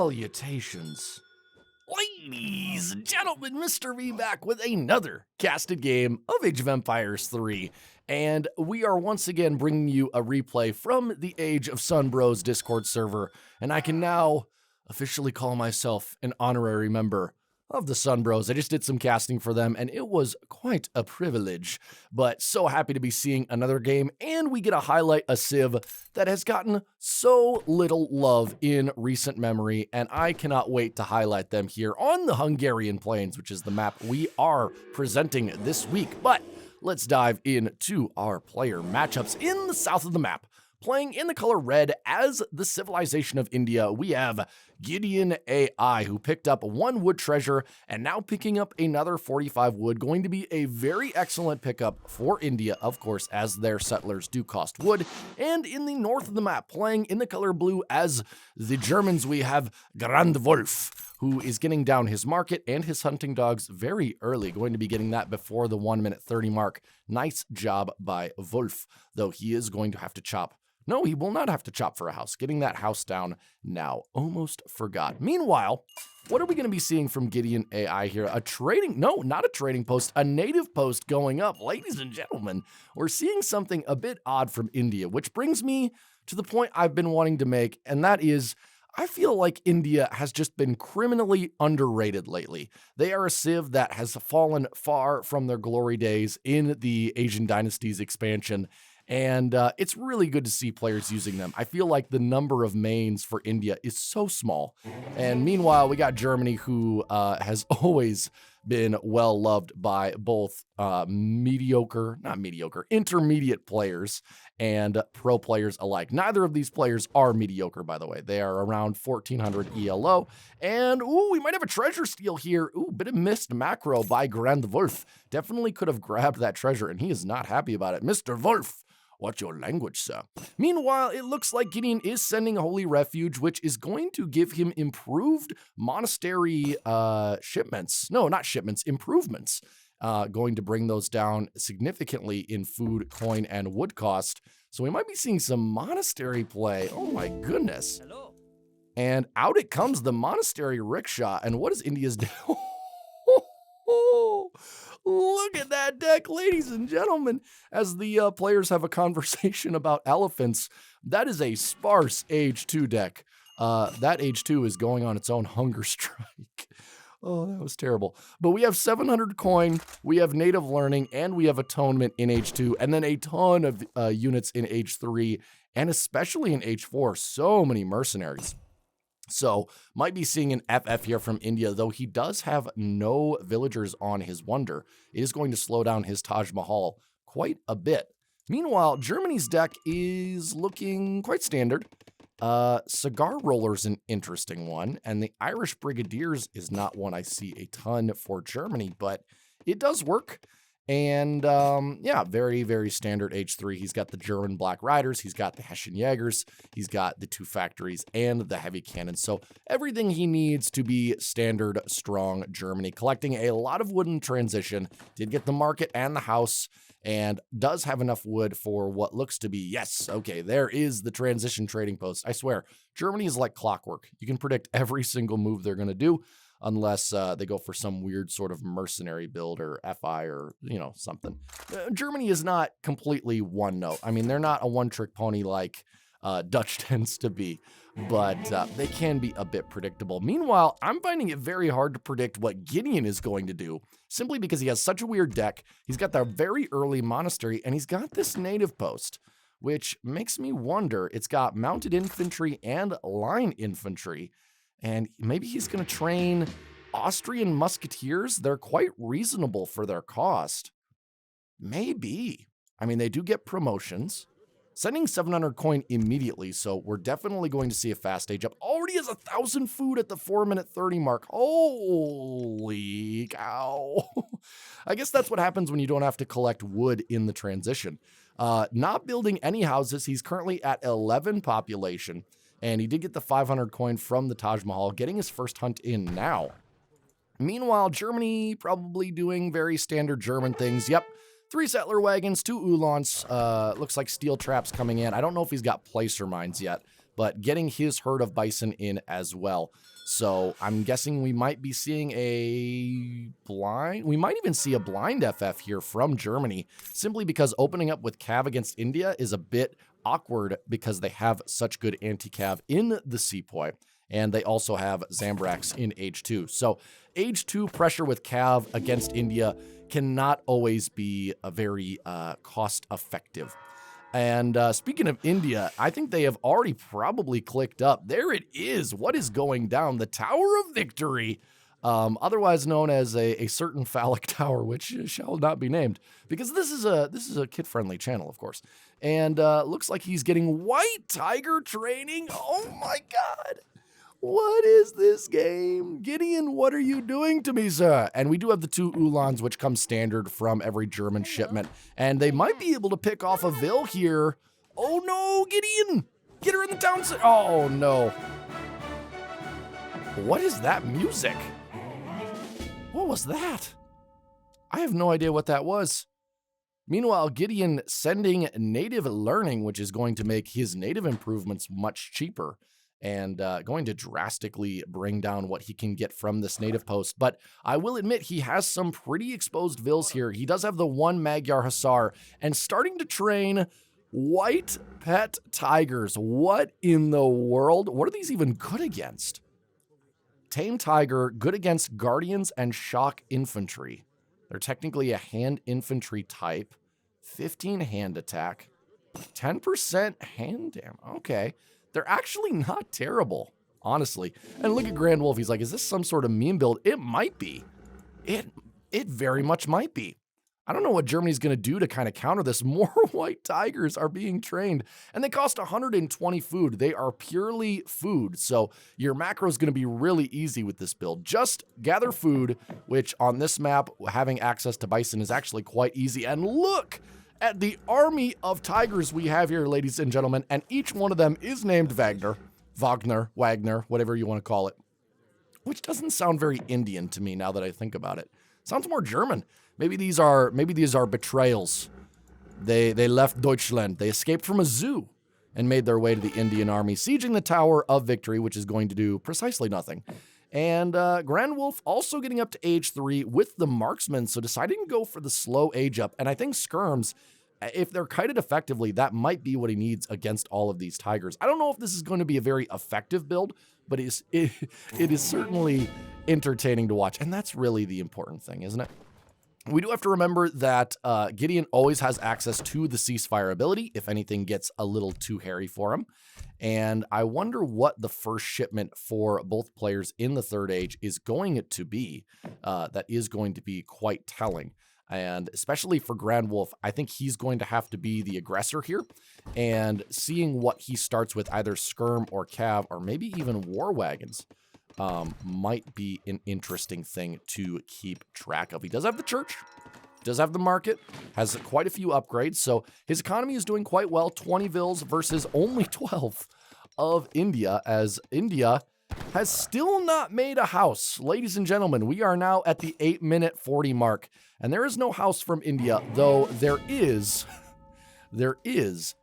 Salutations, ladies and gentlemen, Mr. V back with another casted game of Age of Empires 3, and we are once again bringing you a replay from the Age of Sun Bros Discord server, and I can now officially call myself an honorary member of the Sun Bros. I just did some casting for them, and it was quite a privilege, but so happy to be seeing another game, and we get to highlight a civ that has gotten so little love in recent memory, and I cannot wait to highlight them here on the Hungarian Plains, which is the map we are presenting this week. But let's dive into our player matchups in the south of the map. Playing in the color red as the civilization of India, we have GideonAI, who picked up 1 wood treasure and now picking up another 45 wood. Going to be a very excellent pickup for India, of course, as their settlers do cost wood. And in the north of the map, playing in the color blue as the Germans, we have Grandwolf, who is getting down his market and his hunting dogs very early, going to be getting that before the 1:30 mark. Nice job by Wolf, though he is going to have to chop. No, he will not have to chop for a house. Getting that house down now. Almost forgot. Meanwhile, what are we going to be seeing from GideonAI here? Not a trading post, a native post going up. Ladies and gentlemen, we're seeing something a bit odd from India, which brings me to the point I've been wanting to make, and that is, I feel like India has just been criminally underrated lately. They are a civ that has fallen far from their glory days in the Asian Dynasties expansion, and it's really good to see players using them. I feel like the number of mains for India is so small. And meanwhile, we got Germany, who has always been well loved by both intermediate players and pro players alike. Neither of these players are mediocre, by the way. They are around 1400 ELO. And, we might have a treasure steal here. Bit of missed macro by Grandwolf. Definitely could have grabbed that treasure, and he is not happy about it. Mr. Wolf, what's your language, sir? Meanwhile, it looks like Gideon is sending a Holy Refuge, which is going to give him improved monastery shipments. No, not shipments, improvements. Going to bring those down significantly in food, coin, and wood cost. So we might be seeing some monastery play. Oh my goodness. Hello. And out it comes the monastery rickshaw. And what is India's do? Look at that deck, ladies and gentlemen, as the players have a conversation about elephants. That is a sparse Age 2 deck. That Age 2 is going on its own hunger strike. Oh, that was terrible. But we have 700 coin, we have native learning, and we have atonement in Age 2, and then a ton of units in Age 3, and especially in Age 4. So many mercenaries. So, might be seeing an FF here from India, though he does have no villagers on his wonder. It is going to slow down his Taj Mahal quite a bit. Meanwhile, Germany's deck is looking quite standard. Cigar Roller's an interesting one, and the Irish Brigadiers is not one I see a ton for Germany, but it does work. And yeah, very, very standard H3. He's got the German Black Riders, he's got the Hessian Jaegers, he's got the 2 factories and the heavy cannons. So everything he needs to be standard, strong Germany. Collecting a lot of wood in transition, did get the market and the house, and does have enough wood for what looks to be, yes, okay, there is the transition trading post. I swear, Germany is like clockwork. You can predict every single move they're going to do, unless they go for some weird sort of mercenary build or FI or, something. Germany is not completely one note. I mean, they're not a one-trick pony like Dutch tends to be, but they can be a bit predictable. Meanwhile, I'm finding it very hard to predict what Gideon is going to do, simply because he has such a weird deck. He's got the very early monastery, and he's got this native post, which makes me wonder. It's got mounted infantry and line infantry, and maybe he's going to train Austrian musketeers. They're quite reasonable for their cost. Maybe. I mean, they do get promotions. Sending 700 coin immediately, so we're definitely going to see a fast age up. Already has 1,000 food at the 4:30 mark. Holy cow. I guess that's what happens when you don't have to collect wood in the transition. Not building any houses. He's currently at 11 population. And he did get the 500 coin from the Taj Mahal, getting his first hunt in now. Meanwhile, Germany probably doing very standard German things. Yep, 3 settler wagons, 2 Uhlans. Looks like steel traps coming in. I don't know if he's got placer mines yet, but getting his herd of bison in as well. So I'm guessing we might be seeing a blind. We might even see a blind FF here from Germany, simply because opening up with Cav against India is a bit awkward because they have such good anti-Cav in the Sepoy. And they also have Zambrax in Age 2. So Age 2 pressure with Cav against India cannot always be a very cost-effective. And speaking of India, I think they have already probably clicked up. There it is. What is going down? The Tower of Victory, otherwise known as a certain phallic tower, which shall not be named, because this is a kid-friendly channel, of course. And looks like he's getting white tiger training. Oh my God. What is this game? Gideon, what are you doing to me, sir? And we do have the 2 Ulans, which come standard from every German shipment. And they might be able to pick off a Vil here. Oh no, Gideon! Get her in the town center. Oh no. What is that music? What was that? I have no idea what that was. Meanwhile, Gideon sending native learning, which is going to make his native improvements much cheaper, and going to drastically bring down what he can get from this native post. But I will admit, he has some pretty exposed Vils here. He does have the 1 Magyar Hussar, and starting to train white pet tigers. What in the world? What are these even good against? Tame Tiger, good against Guardians and Shock Infantry. They're technically a hand infantry type. 15 hand attack. 10% hand damage. Okay. They're actually not terrible, honestly. And look at Grand Wolf. He's like, is this some sort of meme build? It might be. It very much might be. I don't know what Germany's going to do to kind of counter this. More white tigers are being trained, and they cost 120 food. They are purely food, so your macro is going to be really easy with this build. Just gather food, which on this map, having access to bison is actually quite easy. And look at the army of tigers we have here, ladies and gentlemen, and each one of them is named Wagner, whatever you want to call it, which doesn't sound very Indian to me now that I think about it. Sounds more German. Maybe these are betrayals. They left Deutschland. They escaped from a zoo and made their way to the Indian army, sieging the Tower of Victory, which is going to do precisely nothing. And Grand Wolf also getting up to Age 3 with the Marksman, so deciding to go for the slow age up. And I think Skirms, if they're kited effectively, that might be what he needs against all of these tigers. I don't know if this is going to be a very effective build, but it is certainly entertaining to watch. And that's really the important thing, isn't it? We do have to remember that Gideon always has access to the ceasefire ability if anything gets a little too hairy for him. And I wonder what the first shipment for both players in the third age is going to be. That is going to be quite telling. And especially for Grand Wolf, I think he's going to have to be the aggressor here. And seeing what he starts with, either Skirm or Cav, or maybe even War Wagons, might be an interesting thing to keep track of. He does have the church, does have the market, has quite a few upgrades, so his economy is doing quite well. 20 Vils versus only 12 of India, as India has still not made a house. Ladies and gentlemen, we are now at the 8-minute 40 mark, and there is no house from India, though there is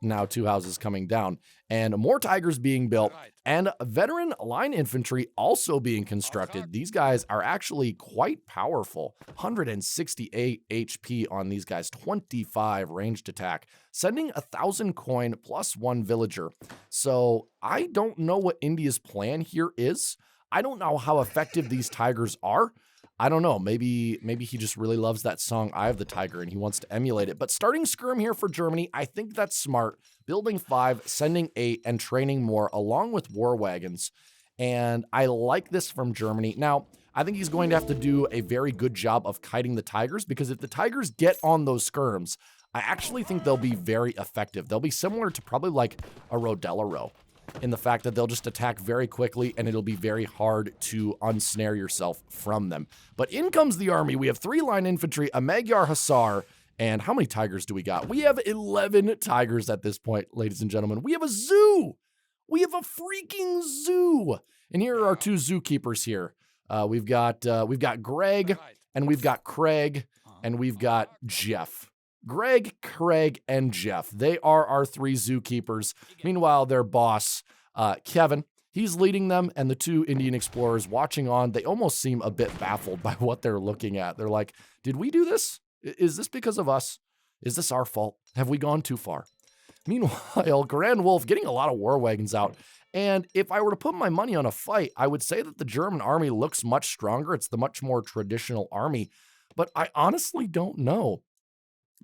now 2 houses coming down, and more tigers being built, and veteran line infantry also being constructed. These guys are actually quite powerful. 168 HP on these guys, 25 ranged attack, sending 1,000 coin plus 1 villager. So I don't know what India's plan here is. I don't know how effective these tigers are. I don't know, maybe he just really loves that song, Eye of the Tiger, and he wants to emulate it. But starting Skirm here for Germany, I think that's smart. Building 5, sending 8, and training more, along with War Wagons. And I like this from Germany. Now, I think he's going to have to do a very good job of kiting the tigers, because if the tigers get on those Skirms, I actually think they'll be very effective. They'll be similar to probably like a Rodella row, in the fact that they'll just attack very quickly and it'll be very hard to unsnare yourself from them. But in comes the army. We have 3 line infantry, a Magyar Hussar, and how many tigers do we got? We have 11 tigers at this point, ladies and gentlemen. We have a zoo. We have a freaking zoo. And here are our 2 zookeepers here. We've got Greg, and we've got Craig, and we've got Jeff. Greg, Craig, and Jeff. They are our 3 zookeepers. Meanwhile, their boss, Kevin, He's leading them, and the two Indian explorers watching on, they almost seem a bit baffled by what they're looking at. They're like, did we do this? Is this because of us? Is this our fault? Have we gone too far? Meanwhile, Grand Wolf getting a lot of war wagons out. And if I were to put my money on a fight, I would say that the German army looks much stronger. It's the much more traditional army. But I honestly don't know,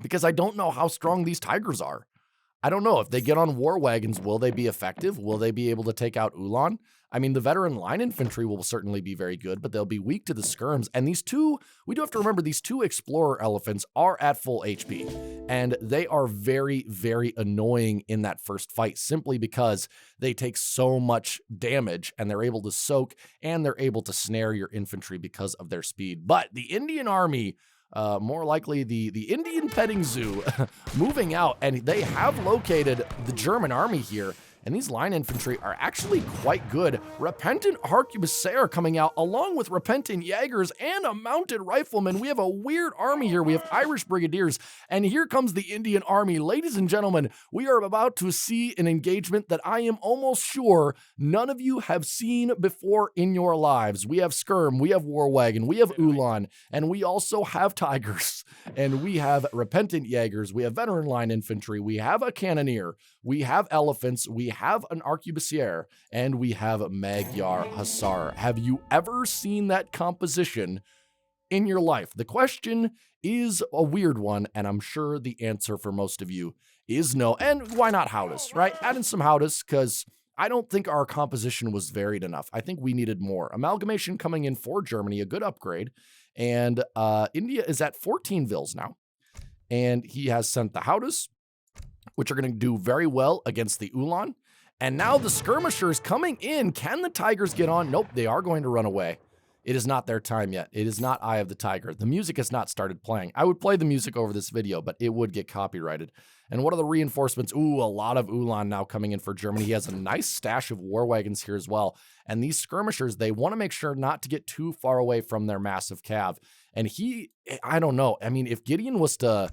because I don't know how strong these Tigers are. I don't know if they get on war wagons, will they be effective? Will they be able to take out Ulan? I mean, the veteran line infantry will certainly be very good, but they'll be weak to the skirms. And these two, we do have to remember, these two explorer elephants are at full HP, and they are very, very annoying in that first fight simply because they take so much damage and they're able to soak and they're able to snare your infantry because of their speed. But the Indian army, more likely the Indian petting zoo, moving out, and they have located the German army here. And these line infantry are actually quite good. Repentant Arquebusier coming out along with Repentant Jaegers and a mounted rifleman. We have a weird army here. We have Irish brigadiers, and here comes the Indian army. Ladies and gentlemen, we are about to see an engagement that I am almost sure none of you have seen before in your lives. We have skirm, we have war wagon, we have Ulan, and we also have Tigers, and we have Repentant Jaegers, we have veteran line infantry, we have a cannoneer, we have elephants, we have an arquebusier, and we have Magyar Hussar. Have you ever seen that composition in your life? The question is a weird one, and I'm sure the answer for most of you is no. And why not Howdahs, right? Add in some Howdahs, because I don't think our composition was varied enough. I think we needed more. Amalgamation coming in for Germany, a good upgrade. And India is at 14 Vils now. And he has sent the Howdahs, which are going to do very well against the Ulan. And now the skirmishers coming in. Can the Tigers get on? Nope, they are going to run away. It is not their time yet. It is not Eye of the Tiger. The music has not started playing. I would play the music over this video, but it would get copyrighted. And what are the reinforcements? Ooh, a lot of Ulan now coming in for Germany. He has a nice stash of war wagons here as well. And these skirmishers, they want to make sure not to get too far away from their massive cav. And I don't know. I mean, if Gideon was to...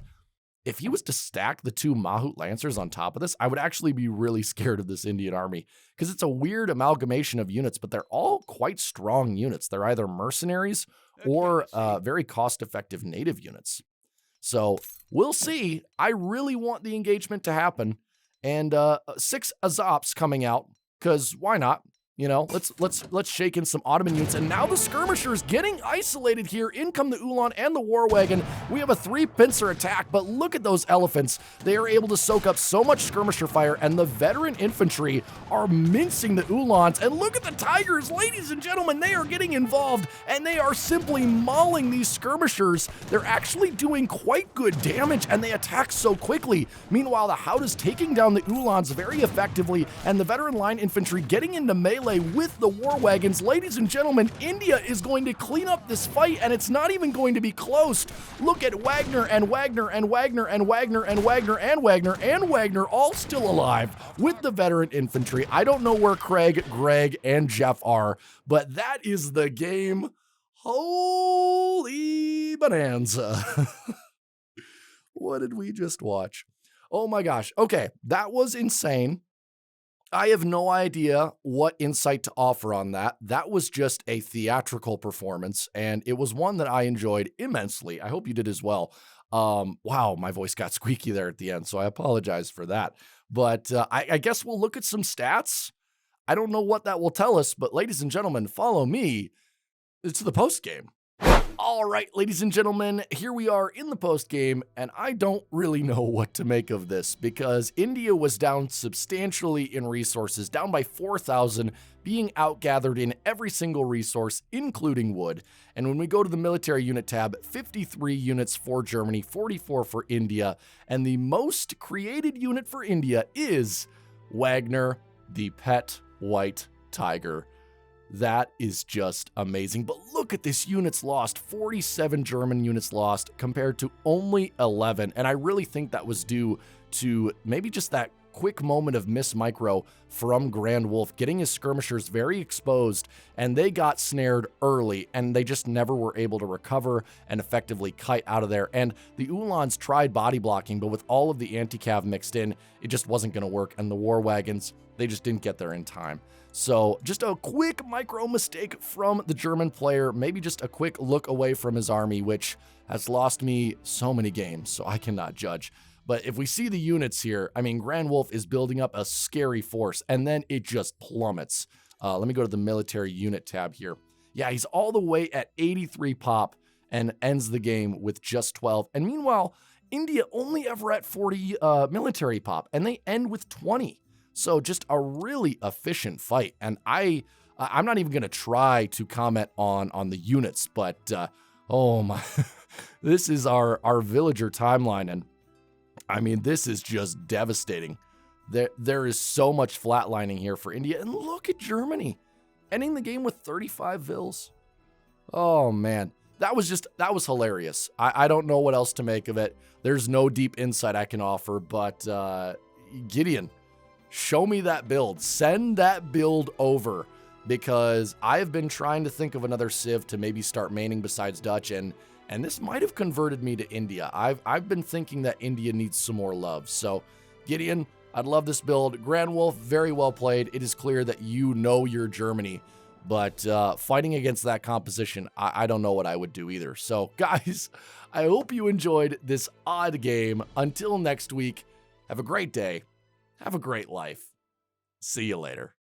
If he was to stack the two Mahout Lancers on top of this, I would actually be really scared of this Indian army, because it's a weird amalgamation of units, but they're all quite strong units. They're either mercenaries or very cost-effective native units. So we'll see. I really want the engagement to happen. And 6 Azops coming out, because why not? You know, let's shake in some Ottoman units. And now the skirmishers getting isolated here. In come the Ulan and the war wagon. We have a 3-pincer attack, but look at those elephants. They are able to soak up so much skirmisher fire, and the veteran infantry are mincing the Ulans. And look at the Tigers, ladies and gentlemen, they are getting involved, and they are simply mauling these skirmishers. They're actually doing quite good damage, and they attack so quickly. Meanwhile, the Howdahs taking down the Ulans very effectively, and the veteran line infantry getting into melee with the war wagons. Ladies and gentlemen, India is going to clean up this fight, and it's not even going to be close. Look at Wagner and Wagner and Wagner and Wagner and Wagner and Wagner and Wagner all still alive with the veteran infantry. I don't know where Craig, Greg, and Jeff are, but that is the game. Holy bonanza. What did we just watch? Oh my gosh. Okay, that was insane. I have no idea what insight to offer on that. That was just a theatrical performance, and it was one that I enjoyed immensely. I hope you did as well. Wow, my voice got squeaky there at the end, so I apologize for that. But I guess we'll look at some stats. I don't know what that will tell us, but ladies and gentlemen, follow me to the post game. All right, ladies and gentlemen, here we are in the post game, and I don't really know what to make of this, because India was down substantially in resources, down by 4,000, being outgathered in every single resource, including wood. And when we go to the military unit tab, 53 units for Germany, 44 for India, and the most created unit for India is Wagner, the pet white tiger. That is just amazing. But look at this units lost. 47 German units lost compared to only 11. And I really think that was due to maybe just that quick moment of miss micro from Grand Wolf, getting his skirmishers very exposed, and they got snared early, and they just never were able to recover and effectively kite out of there. And the Ulans tried body blocking, but with all of the anti-cav mixed in, it just wasn't going to work, and the war wagons, they just didn't get there in time. So just a quick micro mistake from the German player, maybe just a quick look away from his army, which has lost me so many games, so I cannot judge. But if we see the units here, I mean, Grand Wolf is building up a scary force, and then it just plummets. Let me go to the military unit tab here. Yeah, he's all the way at 83 pop and ends the game with just 12. And meanwhile, India only ever at 40 military pop, and they end with 20. So just a really efficient fight. And I'm not even going to try to comment on the units, but oh my, this is our villager timeline. And I mean, this is just devastating. There is so much flatlining here for India. And look at Germany ending the game with 35 vills. Oh man, that was hilarious. I don't know what else to make of it. There's no deep insight I can offer, but Gideon, show me that build. Send that build over, because I have been trying to think of another civ to maybe start maining besides Dutch, and this might have converted me to India. I've been thinking that India needs some more love. So Gideon, I'd love this build. Grand Wolf, very well played. It is clear that you know your Germany, but fighting against that composition, I don't know what I would do either. So guys, I hope you enjoyed this odd game. Until next week, have a great day. Have a great life. See you later.